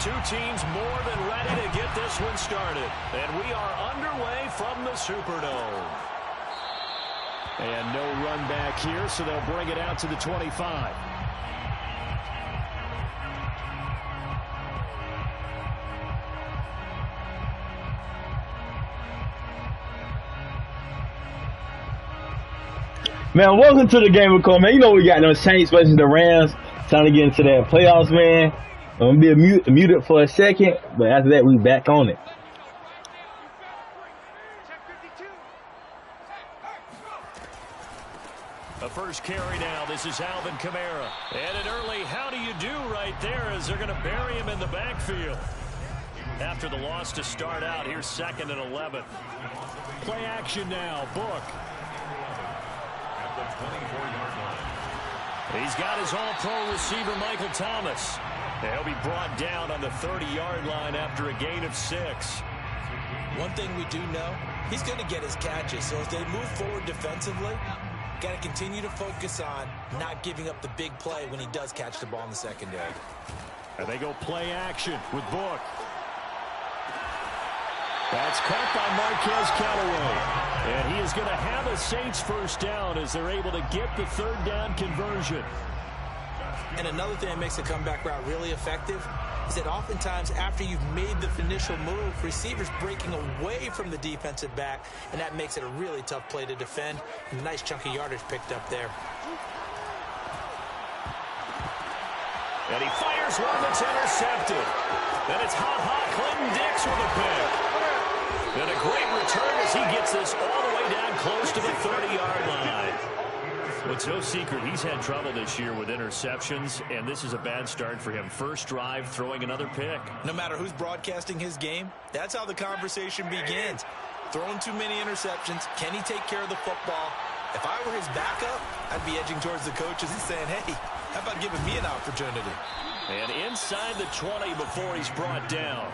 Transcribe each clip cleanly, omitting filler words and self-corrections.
two teams more than ready to get this one started. And we are underway from the Superdome. And no run back here, so they'll bring it out to the 25. Man, welcome to the game record, man. You know we got no Saints versus the Rams. Time to get into that playoffs, man. I'm going to be muted for a second, but after that, we back on it. A first carry now. This is Alvin Kamara. And an early how do you do right there as they're going to bury him in the backfield. After the loss to start out, here's 2nd and 11. Play action now. Book. He's got his all-pro receiver, Michael Thomas. He'll be brought down on the 30-yard line after a gain of 6. One thing we do know, he's going to get his catches. So as they move forward defensively, got to continue to focus on not giving up the big play when he does catch the ball in the secondary. And they go play action with Book. That's caught by Marquez Callaway. And he is going to have a Saints first down as they're able to get the 3rd down conversion. And another thing that makes a comeback route really effective is that oftentimes after you've made the initial move, receivers breaking away from the defensive back, and that makes it a really tough play to defend. A nice chunk of yardage picked up there. And he fires one that's intercepted. And it's Clinton Dix with a pick. And a great return as he gets this all the way down close to the 30-yard line. Well, it's no secret he's had trouble this year with interceptions, and this is a bad start for him. First drive, throwing another pick. No matter who's broadcasting his game, that's how the conversation begins. Throwing too many interceptions, can he take care of the football? If I were his backup, I'd be edging towards the coaches and saying, hey, how about giving me an opportunity? And inside the 20 before he's brought down.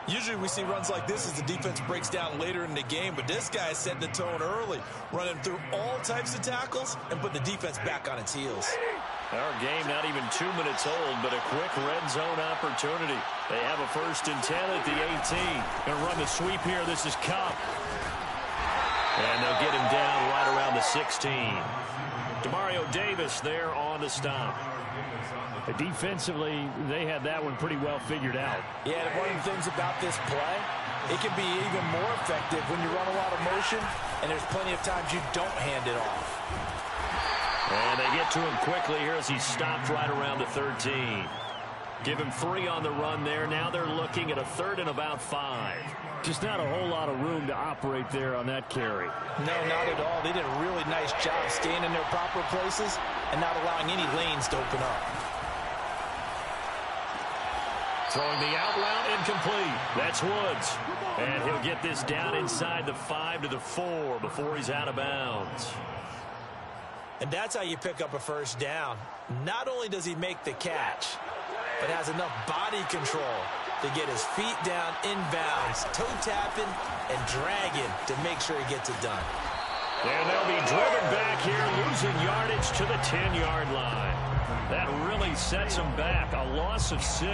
Usually we see runs like this as the defense breaks down later in the game, but this guy is setting the tone early, running through all types of tackles and put the defense back on its heels. Our game not even 2 minutes old, but a quick red zone opportunity. They have a 1st and 10 at the 18. Going to run the sweep here. This is Cup. And they'll get him down right around the 16. Demario Davis there on the stop. Defensively, they had that one pretty well figured out. Yeah, and one of the things about this play, it can be even more effective when you run a lot of motion, and there's plenty of times you don't hand it off. And they get to him quickly here as he's stopped right around the 13. Give him 3 on the run there. Now they're looking at a 3rd and about 5. Just not a whole lot of room to operate there on that carry. No, not at all. They did a really nice job staying in their proper places and not allowing any lanes to open up. Throwing the out route incomplete. That's Woods. And he'll get this down inside the 5 to the 4 before he's out of bounds. And that's how you pick up a first down. Not only does he make the catch, but has enough body control to get his feet down inbounds, toe tapping and dragging to make sure he gets it done. And they'll be driven back here, losing yardage to the 10-yard line. That really sets them back. A loss of 6.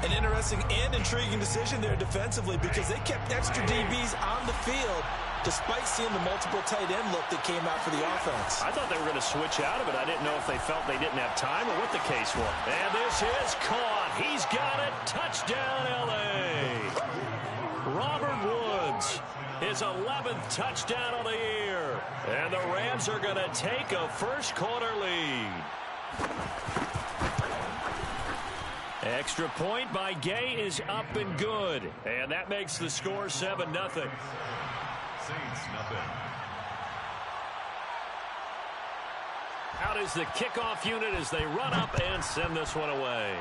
An interesting and intriguing decision there defensively because they kept extra DBs on the field despite seeing the multiple tight end look that came out for the offense. I thought they were going to switch out of it. I didn't know if they felt they didn't have time or what the case was. And this is caught. He's got it. Touchdown, L.A. Robert Woods, his 11th touchdown of the year. And the Rams are going to take a first-quarter lead. Extra point by Gay is up and good. And that makes the score 7-0. Saints, nothing. Out is the kickoff unit as they run up and send this one away.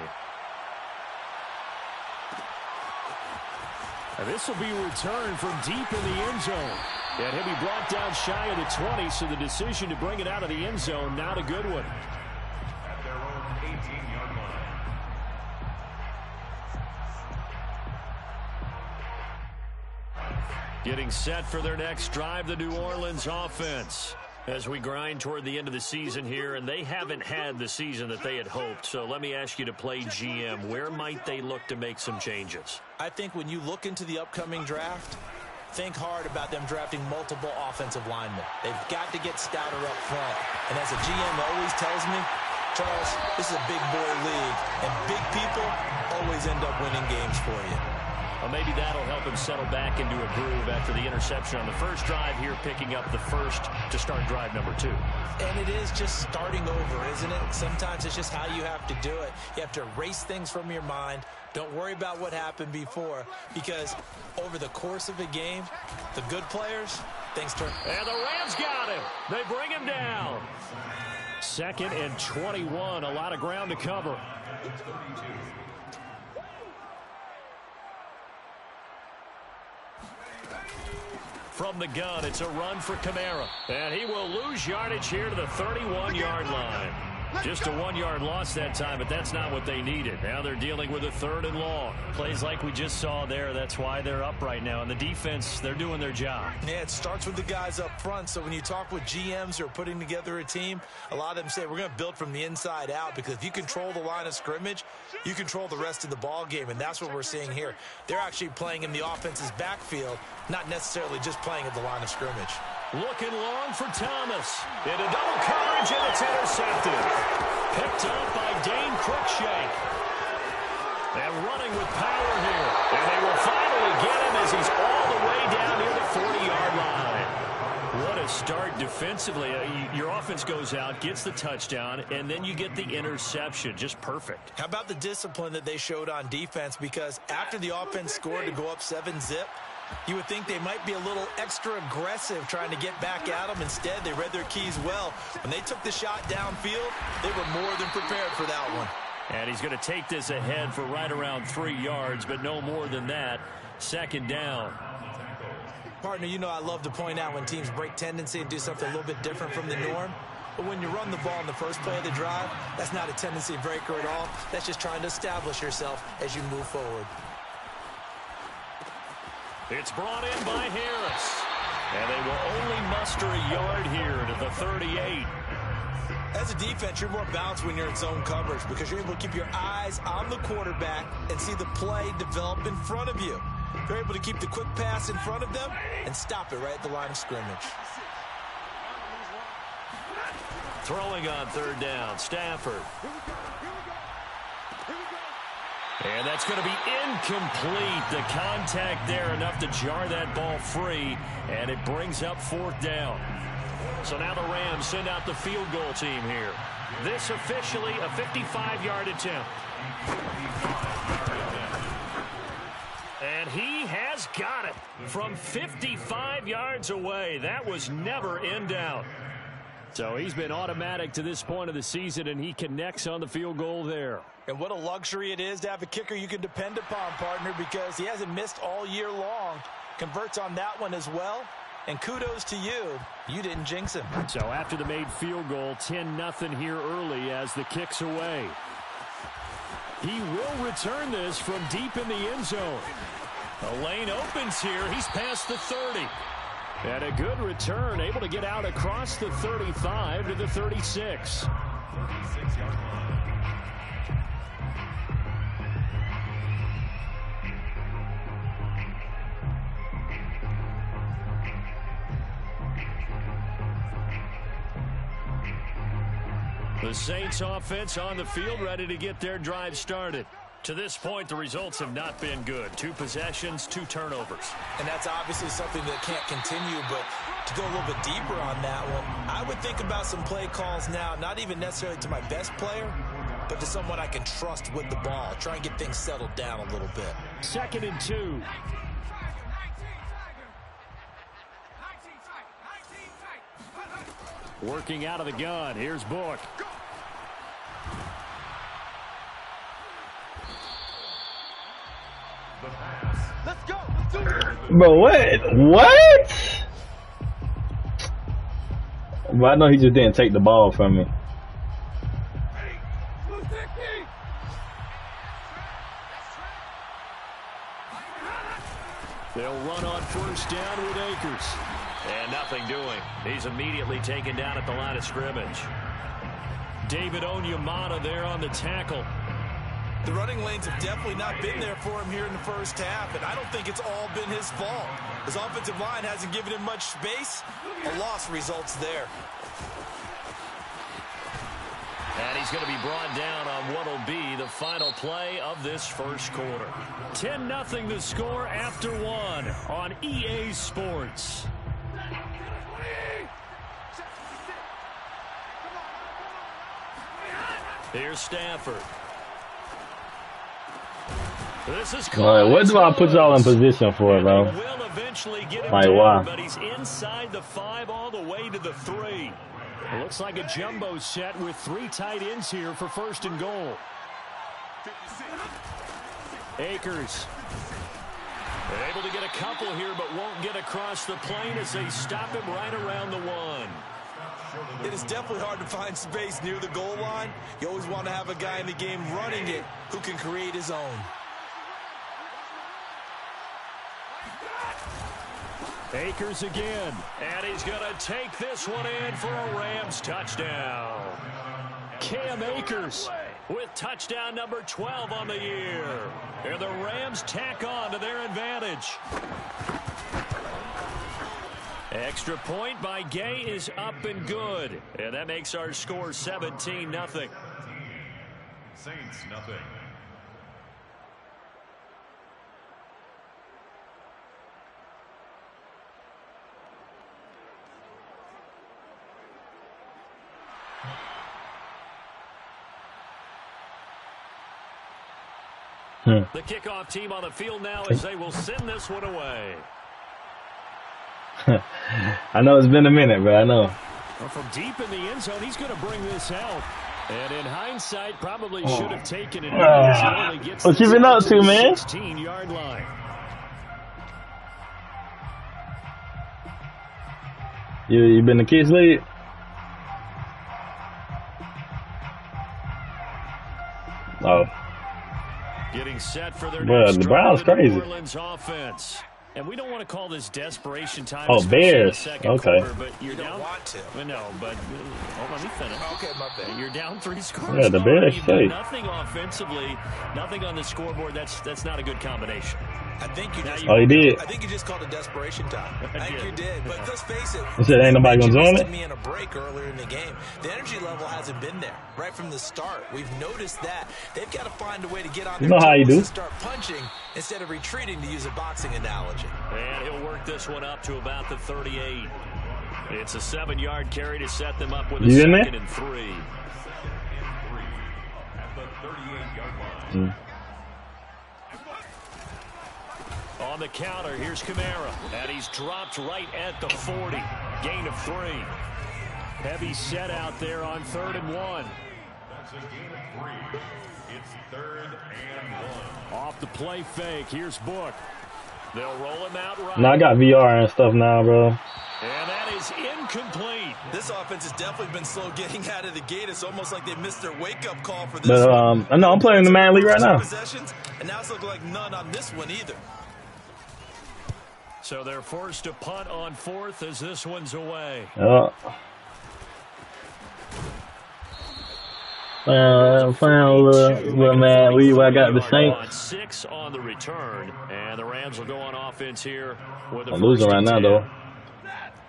And this will be returned from deep in the end zone. And he'll be brought down shy of the 20, so the decision to bring it out of the end zone, not a good one. At their own 18-yard line. Getting set for their next drive, the New Orleans offense. As we grind toward the end of the season here, and they haven't had the season that they had hoped. So let me ask you to play GM. Where might they look to make some changes? I think when you look into the upcoming draft, think hard about them drafting multiple offensive linemen. They've got to get stouter up front. And as a GM always tells me, Charles, this is a big boy league, and big people always end up winning games for you. Well, maybe that'll help him settle back into a groove after the interception on the first drive here, picking up the first to start drive number 2. And it is just starting over, isn't it? Sometimes it's just how you have to do it. You have to erase things from your mind. Don't worry about what happened before, because over the course of a game, the good players, things turn. And the Rams got him. They bring him down. 2nd and 21, a lot of ground to cover. From the gun, it's a run for Kamara. And he will lose yardage here to the 31-yard line. Just a 1-yard loss that time, but that's not what they needed. Now they're dealing with a 3rd and long. Plays like we just saw there, that's why they're up right now. And the defense, they're doing their job. Yeah, it starts with the guys up front. So when you talk with GMs who are putting together a team, a lot of them say we're going to build from the inside out, because if you control the line of scrimmage, you control the rest of the ball game, and that's what we're seeing here. They're actually playing in the offense's backfield, not necessarily just playing at the line of scrimmage. Looking long for Thomas. Into double coverage, and it's intercepted. Picked up by Dane Cruikshank. And running with power here. And they will finally get him as he's all the way down near the 40-yard line. What a start defensively. Your offense goes out, gets the touchdown, and then you get the interception. Just perfect. How about the discipline that they showed on defense? Because after the offense scored to go up 7-zip, you would think they might be a little extra aggressive trying to get back at them. Instead, they read their keys well. When they took the shot downfield, they were more than prepared for that one. And he's going to take this ahead for right around 3 yards, but no more than that. 2nd down. Partner, you know I love to point out when teams break tendency and do something a little bit different from the norm. But when you run the ball in the first play of the drive, that's not a tendency breaker at all. That's just trying to establish yourself as you move forward. It's brought in by Harris. And they will only muster a yard here to the 38. As a defense, you're more balanced when you're in zone coverage, because you're able to keep your eyes on the quarterback and see the play develop in front of you. You're able to keep the quick pass in front of them and stop it right at the line of scrimmage. Throwing on 3rd down, Stafford. And that's going to be incomplete. The contact there enough to jar that ball free, and it brings up 4th down. So now the Rams send out the field goal team here. This officially a 55-yard attempt. And he has got it from 55 yards away. That was never in doubt. So he's been automatic to this point of the season, and he connects on the field goal there. And what a luxury it is to have a kicker you can depend upon, partner, because he hasn't missed all year long. Converts on that one as well. And kudos to you. You didn't jinx him. So after the made field goal, 10-0 here early as the kick's away. He will return this from deep in the end zone. The lane opens here. He's past the 30. And a good return, able to get out across the 35 to the 36. The Saints offense on the field, ready to get their drive started. To this point, the results have not been good. 2 possessions, 2 turnovers. And that's obviously something that can't continue, but to go a little bit deeper on that one, I would think about some play calls now, not even necessarily to my best player, but to someone I can trust with the ball. Try and get things settled down a little bit. 2nd and 2. Working out of the gun. Here's Book. Let's go. Let's do it. Bro, what? Well, I know he just didn't take the ball from me. They'll run on 1st down with Akers. And nothing doing. He's immediately taken down at the line of scrimmage. David Onyemata there on the tackle. The running lanes have definitely not been there for him here in the first half, and I don't think it's all been his fault. His offensive line hasn't given him much space. A loss results there. And he's going to be brought down on what will be the final play of this first quarter. 10-0 the score after one on EA Sports. Here's Stafford. This is what do I put y'all in position for, bro? Will eventually get him Like, down, why? but he's inside the 5 all the way to the 3. It looks like a jumbo set with 3 tight ends here for 1st and goal. Akers able to get a couple here, but won't get across the plane as they stop him right around the 1. It is definitely hard to find space near the goal line. You always want to have a guy in the game running it who can create his own. Akers again, and he's going to take this one in for a Rams touchdown. Cam Akers with touchdown number 12 on the year. And the Rams tack on to their advantage. Extra point by Gay is up and good. And that makes our score 17-0. Saints, nothing. The kickoff team on the field now as they will send this one away. I know it's been a minute, but I know. Well, from deep in the end zone, he's going to bring this out. And in hindsight, probably should have taken it. What you been up to, man? 16-yard line. You been the kids league? Oh. Getting set for their Bro, the Browns crazy. New Orleans offense. And we don't want to call this desperation time. Oh, Bears. Okay. Quarter, but You're you down. don't want to. No, but let me finish. Okay, my bad. You're down 3 scores. Yeah, the Bears say. Nothing offensively, nothing on the scoreboard. That's not a good combination. I think you just. Oh, he did. I think you just called it desperation time. I think you did. But let's face it. He said ain't nobody gonna join it. Me in a break earlier in the game. The energy level hasn't been there right from the start. We've noticed that they've got to find a way to get on. You know how you do. And start punching instead of retreating, to use a boxing analogy. And he'll work this one up to about the 38. It's a 7-yard carry to set them up with a 2nd and 3. At the 38-yard line. On the counter, here's Kamara. And he's dropped right at the 40. Gain of 3. Heavy set out there on 3rd and 1. That's a gain of 3. It's 3rd and 1. Off the play fake. Here's Book. They'll roll him out right. No, I got VR and stuff now, bro. And that is incomplete. This offense has definitely been slow getting out of the gate. It's almost like they missed their wake-up call for this But one. I know I'm playing the Madden League right now. Possessions, and now it's looking like none on this one either. So they're forced to punt on 4th as this one's away. Playing little Madden League where I got the Saints. 6 on the return, and the Rams will go on offense here with a I'm losing right now, though.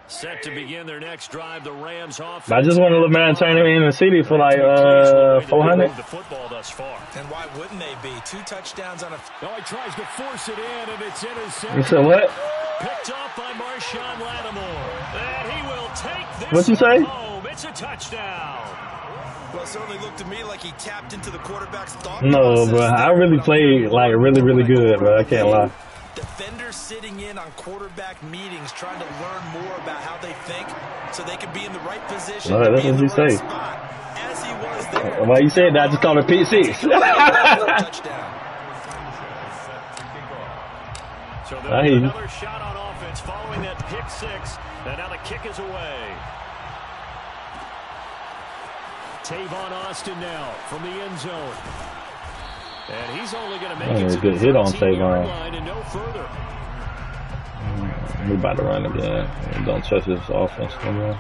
Set to begin their next drive, the Rams offense. I just want a little man turning in the city for like 400. The football thus far. And why wouldn't they be? 2 touchdowns on a... Oh, he tries to force it in, and it's intercepted. You said what? Picked off by Marshawn Lattimore. And he will take this What'd you say? home. It's a touchdown. Well, it certainly looked to me like he tapped into the quarterback's thought No, process. bro. I really played like really good, bro. I can't lie. Defenders sitting in on quarterback meetings trying to learn more about how they think so they can be in the right position. All right, to be that's in what the you right say. spot. As he was there. Why you said that? I just called it P6. Touchdown. So I there'll hear be you. another shot on offense following that pick 6. And now the kick is away. Tavon Austin now from the end zone. And he's only going to make it to good the hit on 13-yard Tavon. line and no further. We about to run again. Don't trust this offense no more.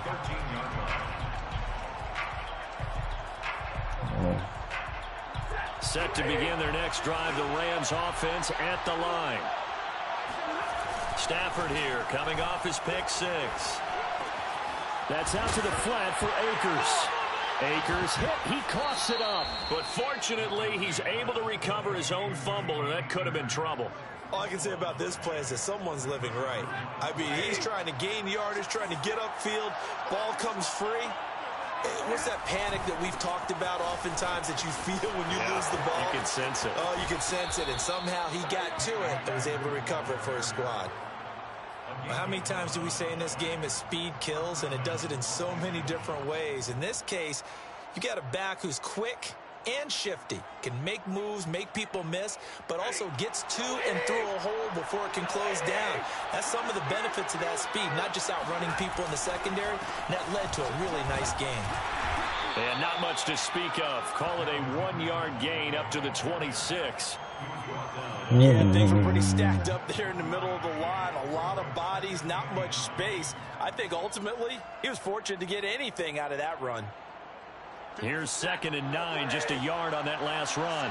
Set to begin their next drive, the Rams offense at the line. Stafford here, coming off his pick six. That's out to the flat for Akers. Akers hit, he coughs it up. But fortunately, he's able to recover his own fumble, or that could have been trouble. All I can say about this play is that someone's living right. I mean, he's trying to gain yardage, trying to get upfield. Ball comes free. What's that panic that we've talked about oftentimes that you feel when you lose the ball? You can sense it. Oh, you can sense it, and somehow he got to it and was able to recover it for his squad. Well, how many times do we say in this game that speed kills, and it does it in so many different ways? In this case, you got a back who's quick and shifty, can make moves, make people miss, but also gets to and through a hole before it can close down. That's some of the benefits of that speed, not just outrunning people in the secondary. And that led to a really nice game. And not much to speak of. Call it a 1-yard gain up to the 26. Yeah, things were pretty stacked up there in the middle of the line. A lot of bodies, not much space. I think ultimately he was fortunate to get anything out of that run. Here's 2nd and 9, just a yard on that last run.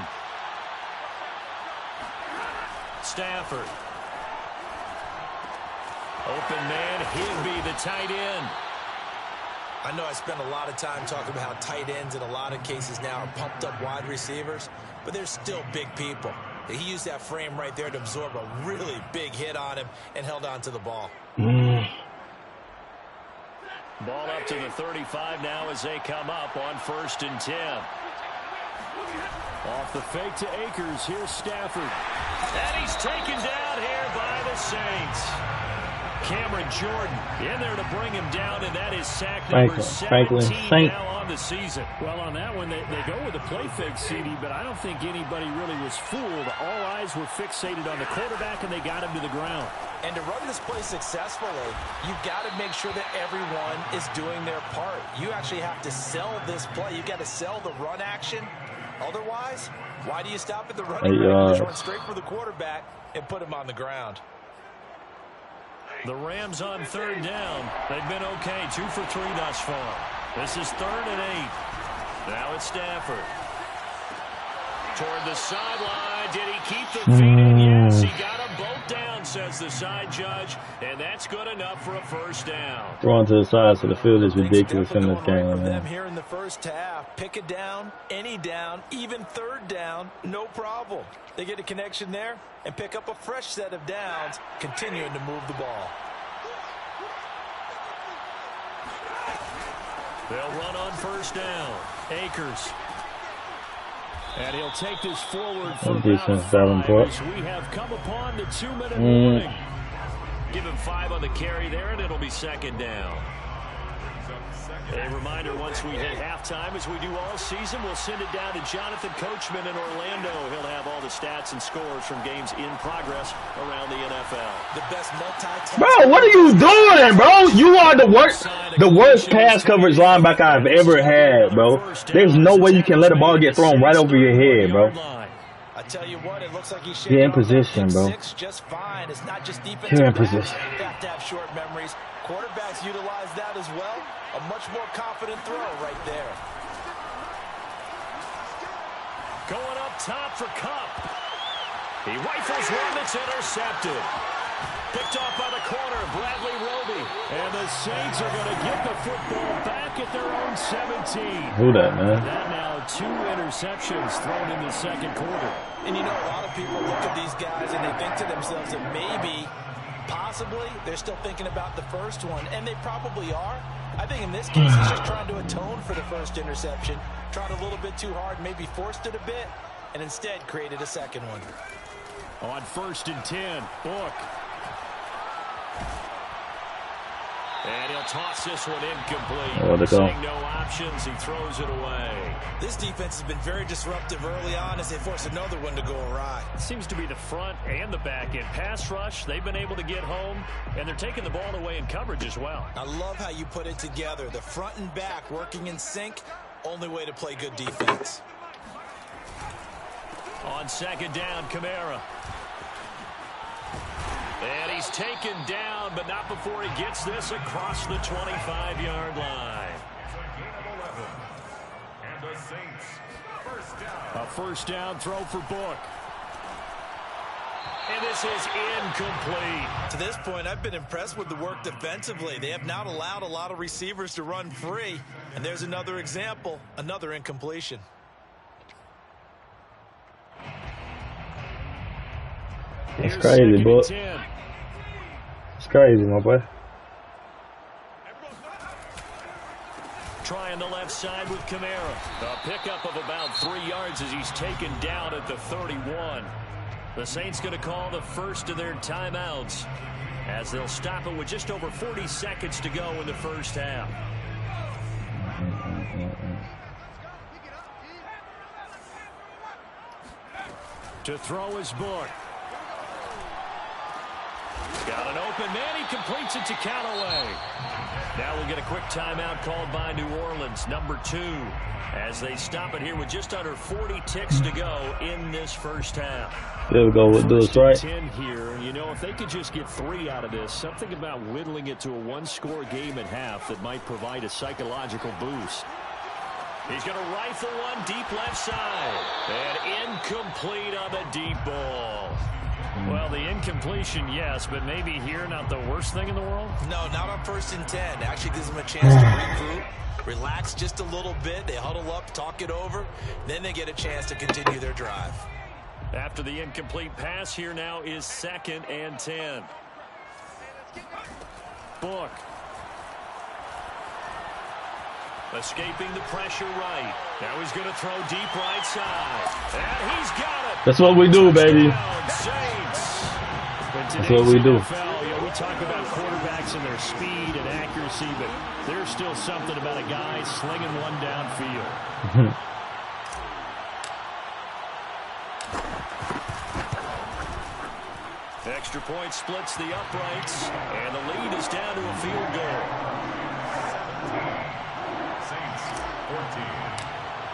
Stafford. Open man, Higbee, the tight end. I know I spend a lot of time talking about how tight ends in a lot of cases now are pumped up wide receivers, but they're still big people. He used that frame right there to absorb a really big hit on him and held on to the ball. Ball up to the 35 now as they come up on 1st and 10. Off the fake to Akers. Here's Stafford. And he's taken down here by the Saints. Cameron Jordan in there to bring him down, and that is sack number 17 now on the season. Well, on that one, they go with a play fake, CD, but I don't think anybody really was fooled. All eyes were fixated on the quarterback, and they got him to the ground. And to run this play successfully, you've got to make sure that everyone is doing their part. You actually have to sell this play. You've got to sell the run action. Otherwise, why do you stop at the running back? Just run straight for the quarterback and put him on the ground. The Rams on 3rd down. They've been okay, 2 for 3 thus far. This is 3rd and 8. Now it's Stafford. Toward the sideline. Did he keep the feet in? Yes, he got them both down, says the side judge. And that's good enough for a 1st down. Throwing to the sides of the field is ridiculous in this game. Right for them here in the first half. Pick a down, any down, even 3rd down, no problem. They get a connection there and pick up a fresh set of downs, continuing to move the ball. They'll run on 1st down. Akers. And he'll take this forward for about 5 as we have come upon the 2-minute warning. Give him 5 on the carry there, and it'll be 2nd down. A reminder, once we hit halftime, as we do all season, we'll send it down to Jonathan Coachman in Orlando. He'll have all the stats and scores from games in progress around the NFL. The best multi-task. Bro, what are you doing, bro? You are the worst pass coverage linebacker I've ever had, bro. There's no way you can let a ball get thrown right over your head, bro. I tell you what, it looks like he's in position, bro. Just fine. It's not just defense. You're in position. You have to have short memories. Quarterbacks utilize that as well. A much more confident throw right there. Going up top for Kupp. He rifles one that's intercepted. Picked off by the corner, Bradley Roby. And the Saints are going to get the football back at their own 17. Who that, man? That now 2 interceptions thrown in the 2nd quarter. And you know, a lot of people look at these guys and they think to themselves that maybe, possibly, they're still thinking about the first one. And they probably are. I think in this case, he's just trying to atone for the first interception. Tried a little bit too hard, maybe forced it a bit, and instead created a 2nd one. On 1st and 10, Book. And he'll toss this one incomplete. Seeing no options, he throws it away. This defense has been very disruptive early on as they force another one to go awry. It seems to be the front and the back end. Pass rush, they've been able to get home, and they're taking the ball away in coverage as well. I love how you put it together. The front and back working in sync, only way to play good defense. On 2nd down, Kamara. And he's taken down, but not before he gets this across the 25-yard line. It's a gain of 11. And the Saints, first down. A first down throw for Book. And this is incomplete. To this point, I've been impressed with the work defensively. They have not allowed a lot of receivers to run free. And there's another example, another incompletion. It's crazy, Book. It's crazy, my boy. Trying the left side with Kamara. A pickup of about 3 yards as he's taken down at the 31. The Saints going to call the first of their timeouts as they'll stop it with just over 40 seconds to go in the first half. To throw his Book. Got an open man. He completes it to Callaway. Now we'll get a quick timeout called by New Orleans, number 2, as they stop it here with just under 40 ticks to go in this first half. There we go. We'll do this right. 10 here. You know, if they could just get 3 out of this, something about whittling it to a one-score game at half that might provide a psychological boost. He's going to rifle one deep left side. And incomplete on the deep ball. Well, the incompletion, yes, but maybe here not the worst thing in the world? No, not on 1st and 10. Actually gives them a chance to regroup, relax just a little bit. They huddle up, talk it over. Then they get a chance to continue their drive. After the incomplete pass, here now is 2nd and 10. Book. Escaping the pressure right. Now he's going to throw deep right side. And he's got it. That's what we do, baby. Saints. That's what we do. We talk about quarterbacks and their speed and accuracy, but there's still something about a guy slinging one downfield. Extra point splits the uprights, and the lead is down to a field goal.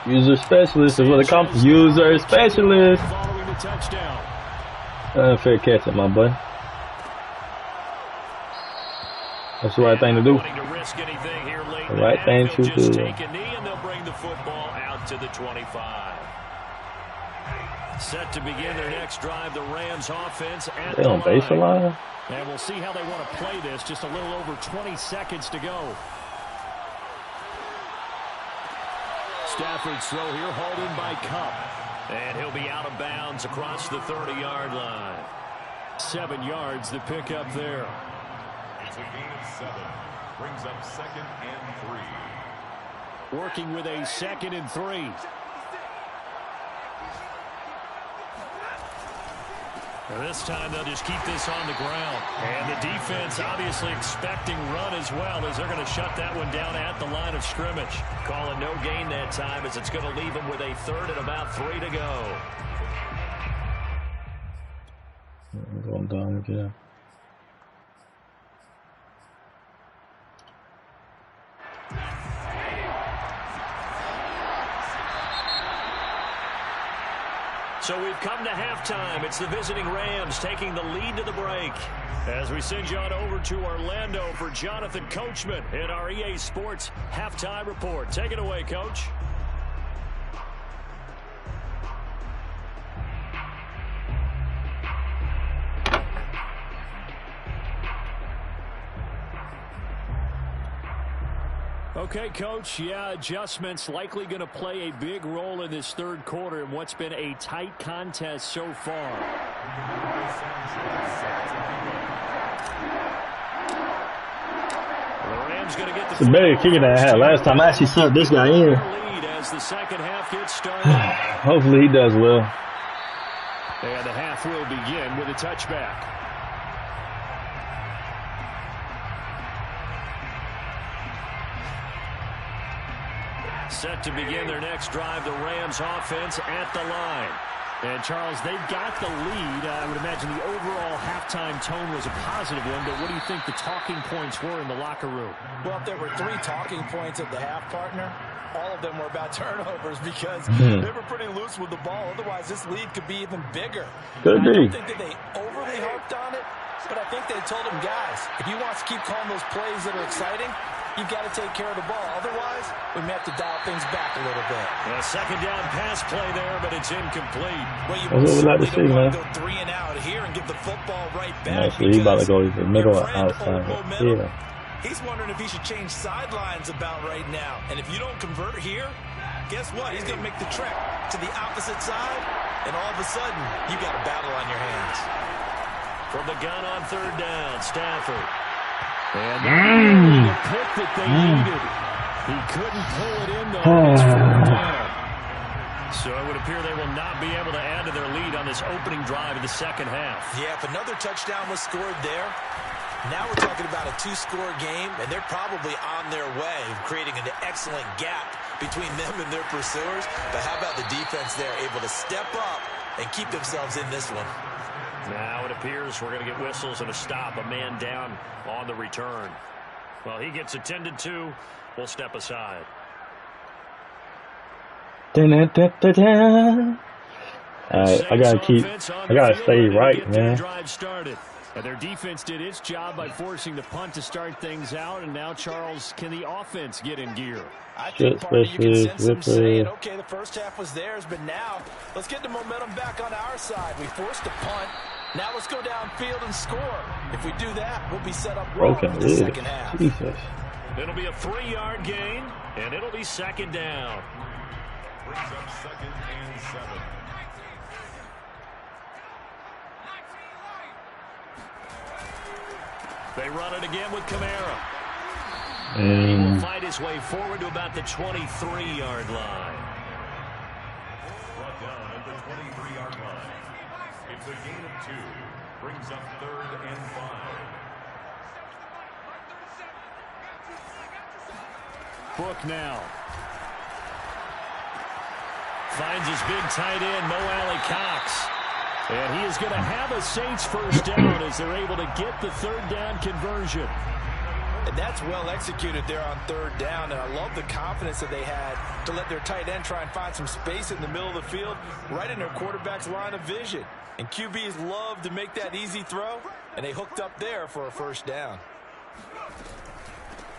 User specialist is what it comes. User specialist. Following the touchdown. Fair catch it, my boy. That's the right thing to do. The right thing to do. Take a knee and they'll bring the football out to the 25. Set to begin their next drive, the Rams offense at They on baseline. And we'll see how they want to play this. Just a little over 20 seconds to go. Stafford's throw here, hauled in by Cup. And he'll be out of bounds across the 30-yard line. 7 yards, the pickup there. It's a gain of 7. Brings up 2nd and 3. Working with a 2nd and 3. And this time they'll just keep this on the ground. And the defense obviously expecting run as well, as they're going to shut that one down at the line of scrimmage. Call it no gain that time, as it's going to leave them with a 3rd and about 3 to go. I'm going down again. So we've come to halftime. It's the visiting Rams taking the lead to the break. As we send you on over to Orlando for Jonathan Coachman in our EA Sports Halftime Report. Take it away, Coach. Okay, Coach, yeah, adjustments likely going to play a big role in this 3rd quarter in what's been a tight contest so far. The Rams going to get It's a better kicker than I had last time. I actually sent this guy in. as the second half gets started. Hopefully he does well. And the half will begin with a touchback. Set to begin their next drive, the Rams offense at the line. And, Charles, they've got the lead. I would imagine the overall halftime tone was a positive one, but what do you think the talking points were in the locker room? Well, if there were 3 talking points at the half, partner, all of them were about turnovers because they were pretty loose with the ball. Otherwise, this lead could be even bigger. Could be. I don't think that they overly harped on it, But I think they told him, guys, if he wants to keep calling those plays that are exciting, you've got to take care of the ball. Otherwise, we may have to dial things back a little bit. A second down pass play there, but it's incomplete. Well, you That's what we like to see, man. go 3 and out here and give the football right back. Actually, he about to go to the middle or outside. Yeah. He's wondering if he should change sidelines about right now. And if you don't convert here, guess what? He's going to make the trek to the opposite side, and all of a sudden, you've got a battle on your hands. From the gun on third down, Stafford. And the pick that they needed. He couldn't pull it in, though. It's fourth down. So it would appear they will not be able to add to their lead on this opening drive of the second half. Yeah, if another touchdown was scored there, now we're talking about a 2-score game, and they're probably on their way, creating an excellent gap between them and their pursuers. But how about the defense there, able to step up and keep themselves in this one? Now it appears we're going to get whistles and a stop, a man down on the return. Well, he gets attended to. We'll step aside. I gotta stay right, man. Drive started. And their defense did its job by forcing the punt to start things out. And now, Charles, can the offense get in gear? I think part of you can sense them saying, okay, the first half was theirs, but now let's get the momentum back on our side. We forced a punt. Now let's go downfield and score. If we do that, we'll be set up well for the second half. Jesus. It'll be a 3-yard gain, and it'll be second down. Brings up second and 7. They run it again with Kamara. And he will fight his way forward to about the 23-yard line. Brought down at the 23-yard line. It's a gain of 2. Brings up third and 5. Book now. Finds his big tight end, Mo Alley Cox. And he is going to have a Saints first down as they're able to get the third down conversion. And that's well executed there on third down. And I love the confidence that they had to let their tight end try and find some space in the middle of the field, right in their quarterback's line of vision. And QBs love to make that easy throw, and they hooked up there for a first down.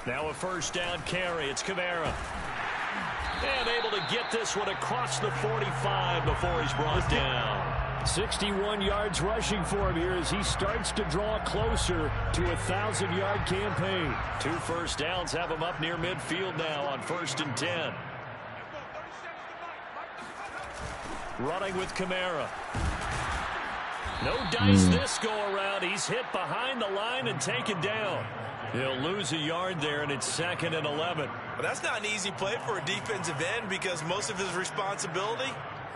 Now a first down carry. It's Kamara. And able to get this one across the 45 before he's brought down. 61 yards rushing for him here as he starts to draw closer to a 1,000-yard campaign. 2 first downs have him up near midfield now on 1st and 10. Running with Kamara. No dice this go around. He's hit behind the line and taken down. He'll lose a yard there, and it's 2nd and 11. Well, that's not an easy play for a defensive end because most of his responsibility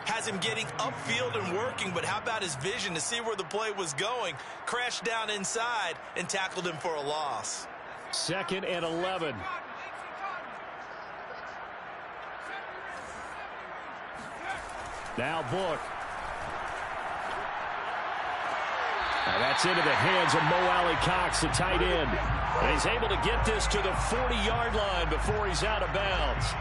has him getting upfield and working, but how about his vision to see where the play was going? Crashed down inside and tackled him for a loss. 2nd and 11. Now Book. Now that's into the hands of Mo Alley Cox, the tight end. And he's able to get this to the 40-yard line before he's out of bounds.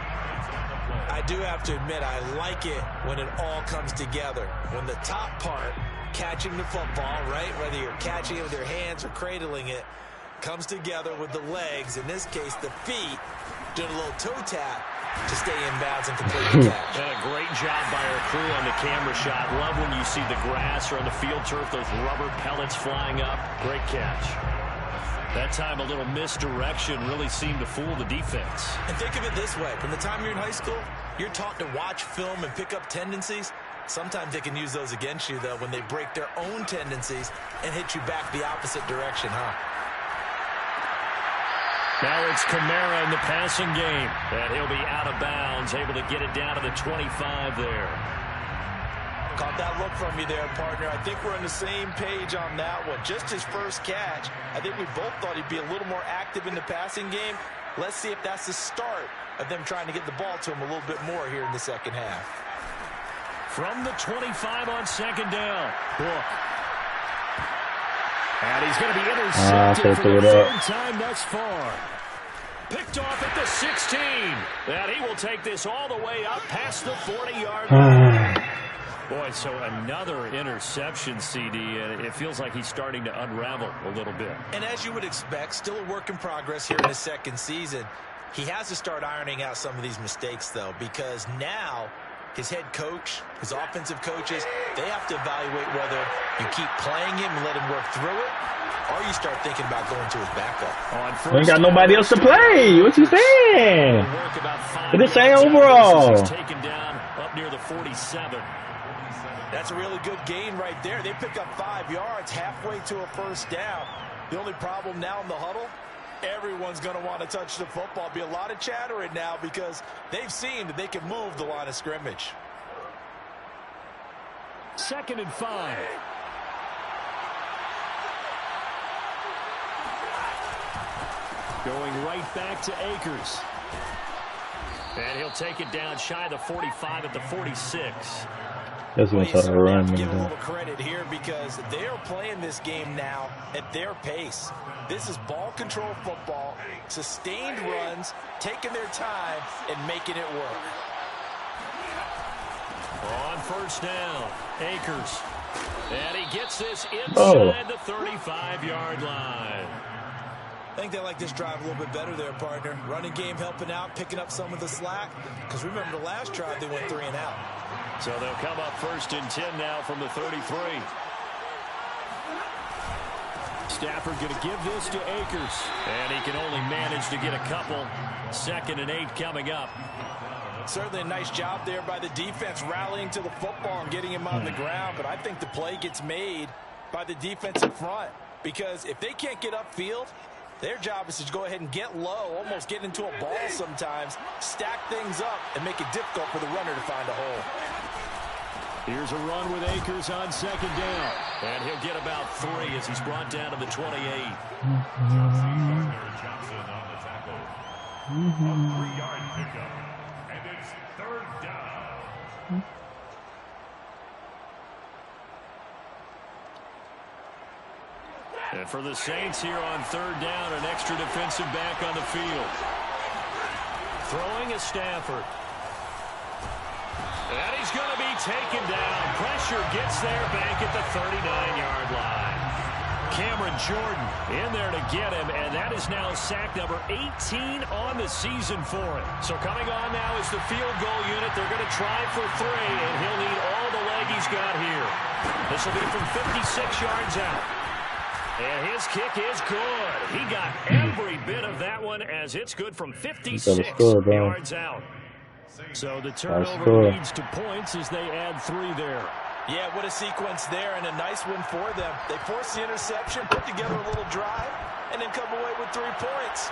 I do have to admit, I like it when it all comes together. When the top part, catching the football, right, whether you're catching it with your hands or cradling it, comes together with the legs, in this case the feet, doing a little toe tap to stay in bounds and complete the catch. And a great job by our crew on the camera shot. Love when you see the grass or on the field turf, those rubber pellets flying up. Great catch. That time a little misdirection really seemed to fool the defense. And think of it this way. From the time you're in high school, you're taught to watch film and pick up tendencies. Sometimes they can use those against you, though, when they break their own tendencies and hit you back the opposite direction, huh? Now it's Kamara in the passing game. And he'll be out of bounds, able to get it down to the 25 there. Caught that look from you there, partner. I think we're on the same page on that one. Just his first catch. I think we both thought he'd be a little more active in the passing game. Let's see if that's the start of them trying to get the ball to him a little bit more here in the second half. From the 25 on 2nd down. Book. And he's going to be intercepted for the 3rd time thus far. Picked off at the 16. And he will take this all the way up past the 40-yard line. Boy, so another interception, CD, and it feels like he's starting to unravel a little bit. And as you would expect, still a work in progress here in his second season. He has to start ironing out some of these mistakes, though, because now his head coach, his offensive coaches, they have to evaluate whether you keep playing him and let him work through it, or you start thinking about going to his backup. We ain't got nobody else to play. What you saying? It's the same overall. He's taken down up near the 47. That's a really good gain right there. They pick up 5 yards halfway to a first down. The only problem now in the huddle, everyone's going to want to touch the football. Be a lot of chattering now because they've seen that they can move the line of scrimmage. 2nd and 5. Going right back to Akers. And he'll take it down shy of the 45 at the 46. That's Well, what's you up, certainly have run, to give a man. little credit here because they are playing this game now at their pace. This is ball control football, sustained runs, taking their time and making it work. On first down, Akers. And he gets this inside the 35-yard line. I think they like this drive a little bit better there, partner. Running game helping out, picking up some of the slack. Because remember, the last drive, they went 3 and out. So they'll come up 1st and 10 now from the 33. Stafford going to give this to Akers. And he can only manage to get a couple. 2nd and 8 coming up. Certainly a nice job there by the defense rallying to the football and getting him on the ground. But I think the play gets made by the defensive front. Because if they can't get upfield, their job is to go ahead and get low, almost get into a ball sometimes, stack things up, and make it difficult for the runner to find a hole. Here's a run with Akers on 2nd down. And he'll get about 3 as he's brought down to the 28. Johnson on the tackle. A 3-yard pickup. And it's 3rd down. And for the Saints here on 3rd down, an extra defensive back on the field. Throwing is Stafford. And he's going to be taken down. Pressure gets there back at the 39-yard line. Cameron Jordan in there to get him, and that is now sack number 18 on the season for him. So coming on now is the field goal unit. They're going to try for 3, and he'll need all the leg he's got here. This will be from 56 yards out. And his kick is good. He got every bit of that one as it's good from 56 yards out. So the turnover leads to points as they add 3 there. Yeah, what a sequence there and a nice one for them. They force the interception, put together a little drive, and then come away with 3 points.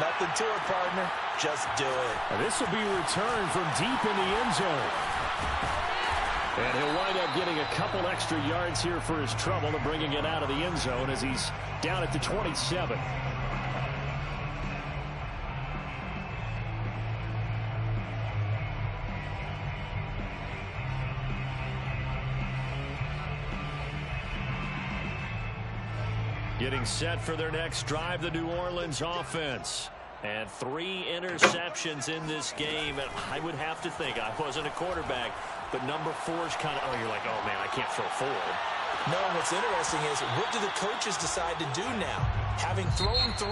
Nothing to it, partner. Just do it. And this will be returned from deep in the end zone. And he'll wind up getting a couple extra yards here for his trouble of bringing it out of the end zone as he's down at the 27. Getting set for their next drive, the New Orleans offense. And 3 interceptions in this game. And I would have to think, I wasn't a quarterback, but number 4's kind of, you're like, oh, man, I can't throw forward. No, what's interesting is, what do the coaches decide to do now? Having thrown 3,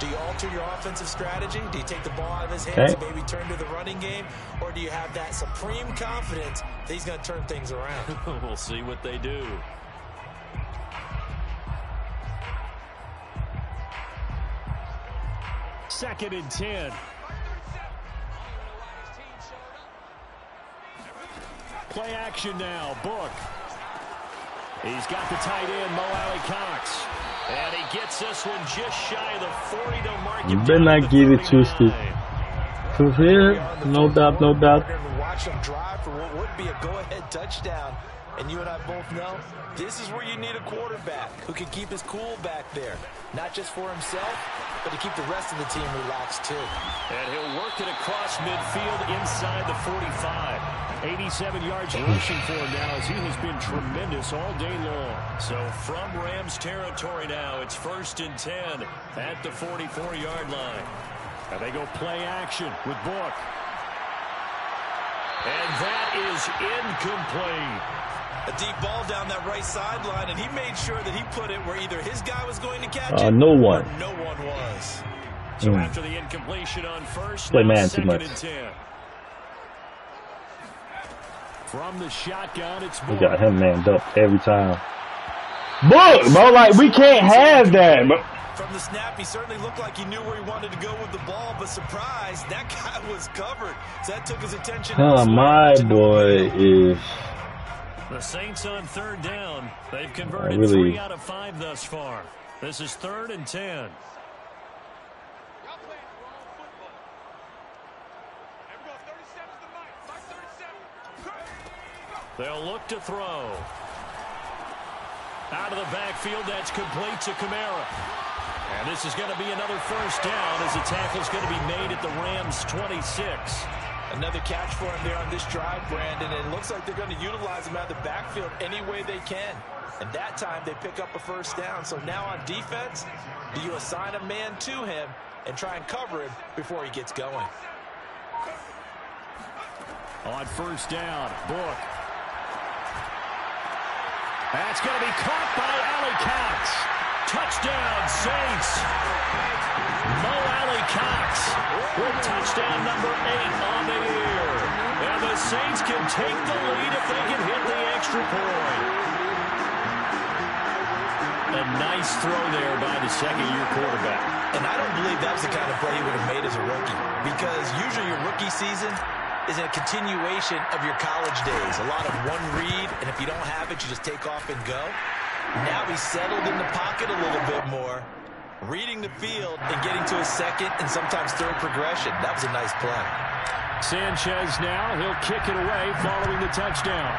do you alter your offensive strategy? Do you take the ball out of his hands and maybe turn to the running game? Or do you have that supreme confidence that he's going to turn things around? We'll see what they do. Second and 10. Play action now. Book. He's got the tight end, Mo Alley-Cox. And he gets this one just shy of the 40 to mark. You better not get it twisted. Cause here, no doubt, no doubt. Watch him drive for what would be a go-ahead touchdown. And you and I both know this is where you need a quarterback who can keep his cool back there. Not just for himself, but to keep the rest of the team relaxed too. And he'll work it across midfield inside the 45. 87 yards rushing for him now as he has been tremendous all day long. So from Rams territory now, it's 1st and 10 at the 44-yard line. And they go play action with Book. And that is incomplete. A deep ball down that right sideline, and he made sure that he put it where either his guy was going to catch it no one. or no one was. So after the incompletion on first, play man too second much. and 10. From the shotgun, it's We got him manned up every time. Book, bro, like we can't have that, bro. From the snap, he certainly looked like he knew where he wanted to go with the ball, but surprise, that guy was covered. So that took his attention. My boy is... The Saints on third down. They've converted really... 3 out of 5 thus far. This is 3rd and 10. They'll look to throw. Out of the backfield, that's complete to Kamara. And this is going to be another first down as the tackle's going to be made at the Rams' 26. Another catch for him there on this drive, Brandon. And it looks like they're going to utilize him out of the backfield any way they can. And that time they pick up a first down. So now on defense, do you assign a man to him and try and cover him before he gets going? On first down, Book. That's going to be caught by Ali Cox. Touchdown, Saints. Mo Ali Cox with touchdown number 8 on the year. And the Saints can take the lead if they can hit the extra point. A nice throw there by the second-year quarterback. And I don't believe that was the kind of play he would have made as a rookie, because usually your rookie season is a continuation of your college days. A lot of one read, and if you don't have it, you just take off and go. Now he's settled in the pocket a little bit more, reading the field and getting to his second and sometimes third progression. That was a nice play. Sanchez now, he'll kick it away following the touchdown.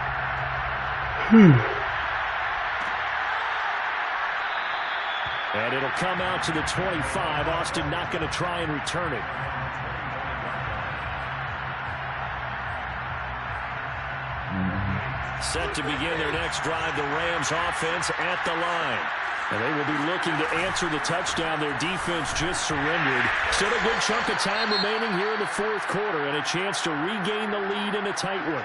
And it'll come out to the 25. Austin not going to try and return it. Set to begin their next drive, the Rams offense at the line. And they will be looking to answer the touchdown their defense just surrendered. Still a good chunk of time remaining here in the fourth quarter and a chance to regain the lead in a tight one.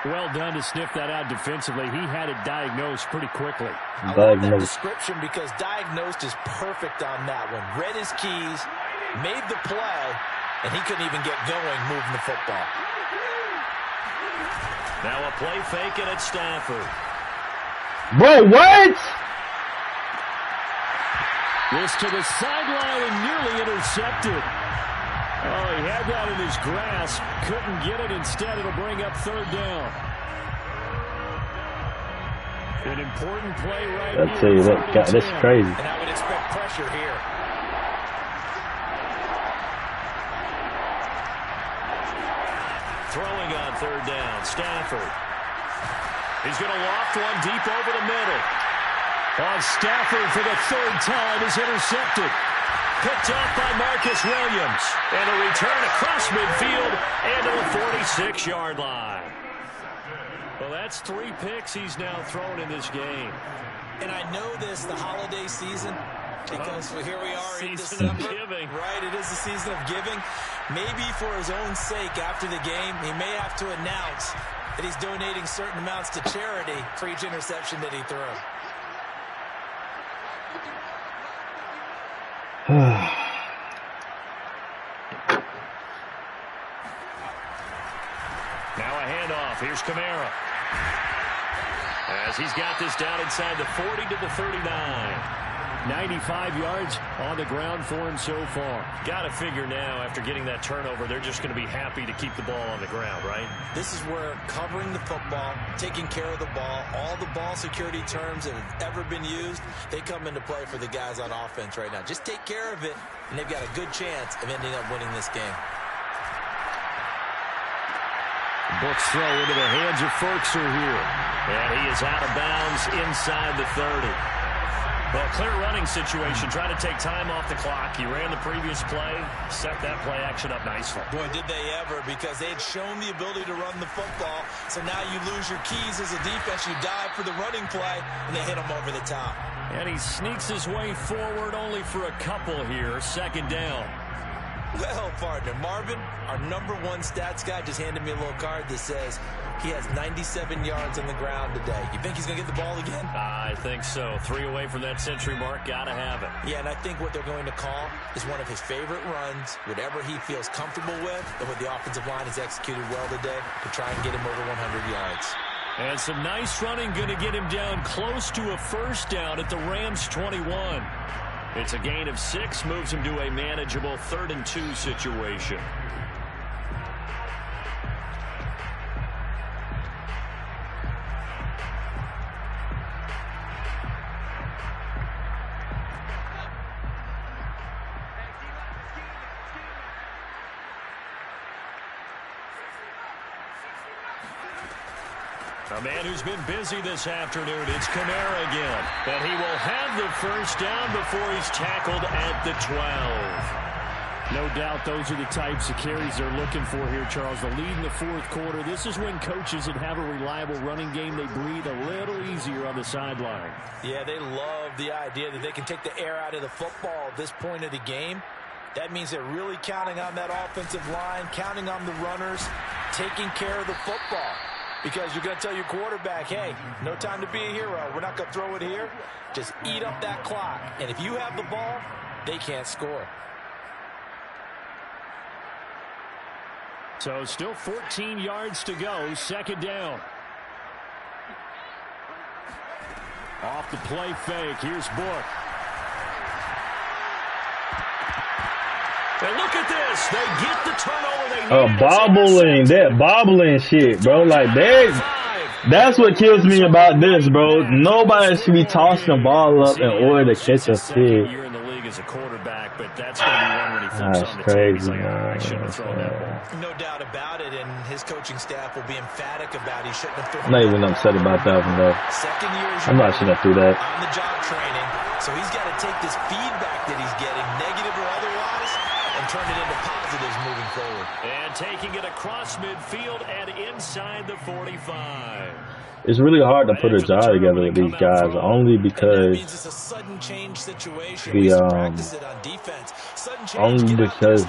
Well done to sniff that out defensively. He had it diagnosed pretty quickly. I love that description because diagnosed is perfect on that one. Read his keys, made the play, and he couldn't even get going moving the football. Now a play fake and it's Stafford. Bro, what? This to the sideline and nearly intercepted. Oh, he had that in his grasp. Couldn't get it. Instead, it'll bring up third down. An important play right here. I'll tell you that. That's crazy. And I would expect pressure here. Throwing on third down, Stafford. He's going to loft one deep over the middle. On Stafford for the third time is intercepted. Picked off by Marcus Williams. And a return across midfield and to the 46-yard line. Well, that's 3 picks he's now thrown in this game. And I know this, the holiday season, because here we are in Season of December. giving. Right, it is the season of giving. Maybe for his own sake after the game, he may have to announce that he's donating certain amounts to charity for each interception that he threw. Now a handoff. Here's Kamara. As he's got this down inside the 40 to the 39. 95 yards on the ground for him so far. Got to figure now, after getting that turnover, they're just going to be happy to keep the ball on the ground, right? This is where covering the football, taking care of the ball, all the ball security terms that have ever been used, they come into play for the guys on offense right now. Just take care of it, and they've got a good chance of ending up winning this game. Book's throw into the hands of Ferkser here. And he is out of bounds inside the 30. Well, clear running situation. Trying to take time off the clock. He ran the previous play, set that play action up nicely. Boy, did they ever, because they had shown the ability to run the football. So now you lose your keys as a defense. You dive for the running play, and they hit him over the top. And he sneaks his way forward only for a couple here. Second down. Well, partner, Marvin, our #1 stats guy just handed me a little card that says he has 97 yards on the ground today. You think he's going to get the ball again? I think so. 3 away from that century mark. Got to have it. Yeah, and I think what they're going to call is one of his favorite runs, whatever he feels comfortable with, and what the offensive line has executed well today to try and get him over 100 yards. And some nice running going to get him down close to a first down at the Rams' 21. It's a gain of 6, moves him to a manageable 3rd and 2 situation. A man who's been busy this afternoon, it's Kamara again. But he will have the first down before he's tackled at the 12. No doubt those are the types of carries they're looking for here, Charles. The lead in the 4th quarter. This is when coaches that have a reliable running game, they breathe a little easier on the sideline. Yeah, they love the idea that they can take the air out of the football at this point of the game. That means they're really counting on that offensive line, counting on the runners, taking care of the football. Because you're going to tell your quarterback, hey, no time to be a hero. We're not going to throw it here. Just eat up that clock. And if you have the ball, they can't score. So still 14 yards to go. 2nd down. Off the play fake. Here's Book. And look at this. They get the turnover they need. Bobbling. That bobbling shit, bro. Like, that's what kills me about this, bro. Nobody should be tossing the ball up in order to catch a pick. You're in the league as a quarterback, but that's going to be one when he flips on the tee. He's like, I shouldn't have thrown that ball. No doubt about it, and his coaching staff will be emphatic about he shouldn't have thrown. I'm not even upset about that one, though. Second year, I'm not shouldn't have threw that. On the job training, so he's got to take this feedback that he's getting, negative or otherwise, and turn it into positives moving forward. And taking it across midfield and inside the 45. It's really hard to put a job together with these guys, only because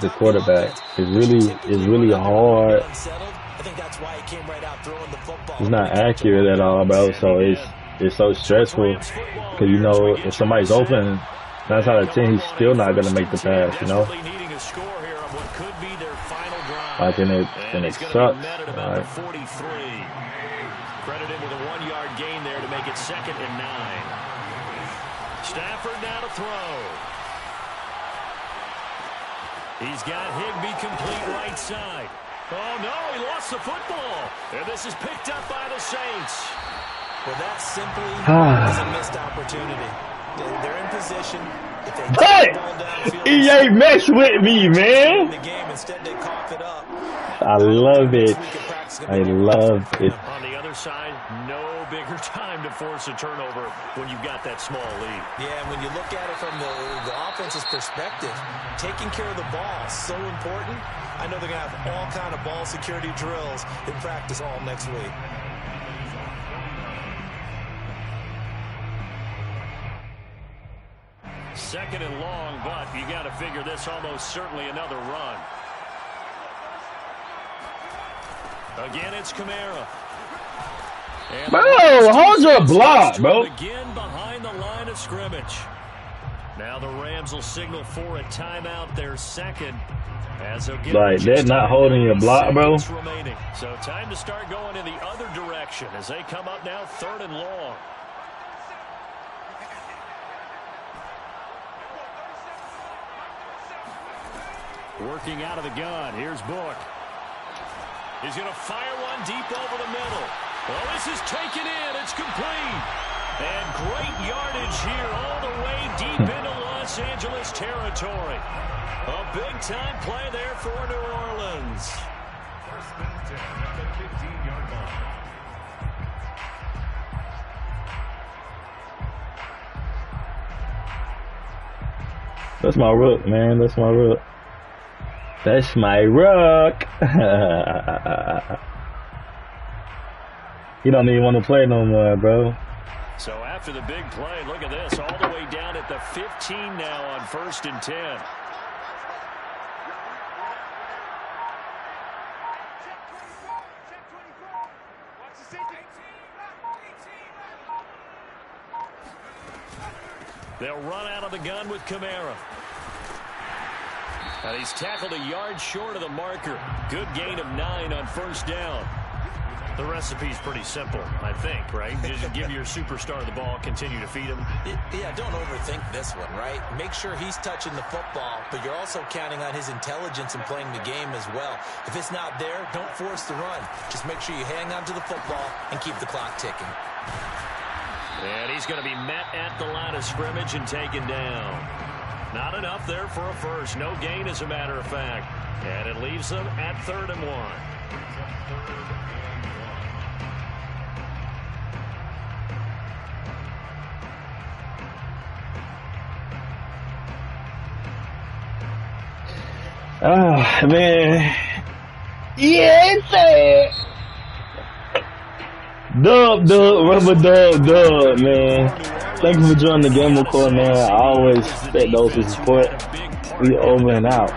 the quarterback is really hard. He's not accurate at all, bro. So it's so stressful because you know if somebody's open, 9 out of 10 he's still not gonna make the pass, you know. Like and it sucks. Right. Credited with a 1-yard gain there to make it 2nd and 9. Stafford now to throw. He's got Higbee complete right side. Oh, no, he lost the football. And this is picked up by the Saints. Well, that simply is a missed opportunity. They're in position. If they get the ball downfield, he ain't mess with me, man. The game. Instead, they cough it up. I love it. I love it. On the other side, no bigger time to force a turnover when you've got that small lead. Yeah, and when you look at it from the offense's perspective, taking care of the ball is so important. I know they're going to have all kind of ball security drills in practice all next week. Second and long, but you got to figure this almost certainly another run. Again, it's Kamara. Bro, hold your block, bro. Again behind the line of scrimmage. Now the Rams will signal for a timeout, their second. As like, they're not holding your block, bro. Remaining. So time to start going in the other direction as they come up now 3rd and long. Working out of the gun. Here's Book. He's going to fire one deep over the middle. Well, this is taken in. It's complete. And great yardage here all the way deep into Los Angeles territory. A big-time play there for New Orleans. First and 10 at the 15-yard line. That's my rook, man. That's my rook. That's my rook. He don't even want to play no more, bro. So after the big play, look at this. All the way down at the 15 now on 1st and 10. They'll run out of the gun with Kamara. And he's tackled a yard short of the marker. Good gain of 9 on first down. The recipe's pretty simple, I think, right? Just give your superstar the ball, continue to feed him. Yeah, don't overthink this one, right? Make sure he's touching the football, but you're also counting on his intelligence in playing the game as well. If it's not there, don't force the run. Just make sure you hang on to the football and keep the clock ticking. And he's going to be met at the line of scrimmage and taken down. Not enough there for a first. No gain, as a matter of fact. And it leaves them at 3rd and 1. Oh, man. Yeah, it's it. Dub, rubber dub, man. Thank you for joining the Game Record, man. I always expect those to support. We over and out.